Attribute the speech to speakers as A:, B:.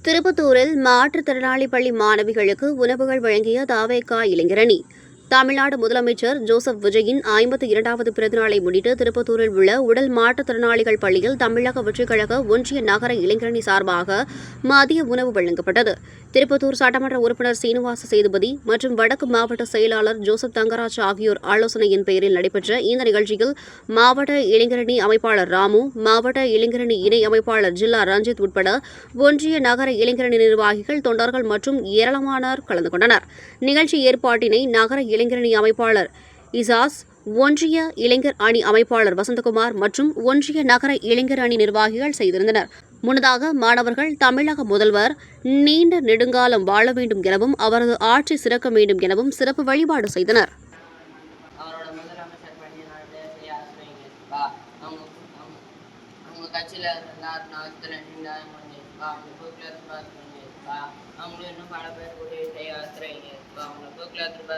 A: திருப்பத்தூரில் மாற்றுத்திறனாளி பள்ளி மாணவிகளுக்கு உணவுகள் வழங்கிய தாவேகா இளைஞரணி. தமிழ்நாடு முதலமைச்சர் ஜோசப் விஜயின் 52வது பிறந்தநாளை முன்னிட்டு திருப்பத்தூரில் உள்ள உடல் மாற்றுத்திறனாளிகள் பள்ளியில் தமிழக வெற்றிக்கழக ஒன்றிய நகர இளைஞரணி சார்பாக மதிய உணவு வழங்கப்பட்டது. திருப்பத்தூர் சட்டமன்ற உறுப்பினர் சீனிவாச சேதுபதி மற்றும் வடக்கு மாவட்ட செயலாளர் ஜோசப் தங்கராஜ் ஆகியோர் ஆலோசனையின் பெயரில் நடைபெற்ற இந்த நிகழ்ச்சியில் மாவட்ட இளைஞரணி அமைப்பாளர் ராமு, மாவட்ட இளைஞரணி இணை அமைப்பாளர் ஜில்லா ரஞ்சித் உட்பட ஒன்றிய நகர இளைஞரணி நிர்வாகிகள், தொண்டர்கள் மற்றும் ஏராளமானோர் கலந்து கொண்டனர். நிகழ்ச்சி ஏற்பாட்டினை நகர இளைஞரணி அமைப்பாளர் இசாஸ், ஒன்றிய இளைஞர் அணி அமைப்பாளர் வசந்தகுமார் மற்றும் ஒன்றிய நகர இளைஞர் அணி நிர்வாகிகள் செய்திருந்தனர். முன்னதாக மாணவர்கள் தமிழக முதல்வர் நீண்ட நெடுங்காலம் வாழ வேண்டும் எனவும் அவரது ஆட்சி சிறக்க வேண்டும் எனவும் சிறப்பு வழிபாடு செய்தனர்.
B: அவங்களும் இன்னும் பல பேர் உதவி செய்ய ஆசிரியங்க. அவங்களை போக்குல திரும்ப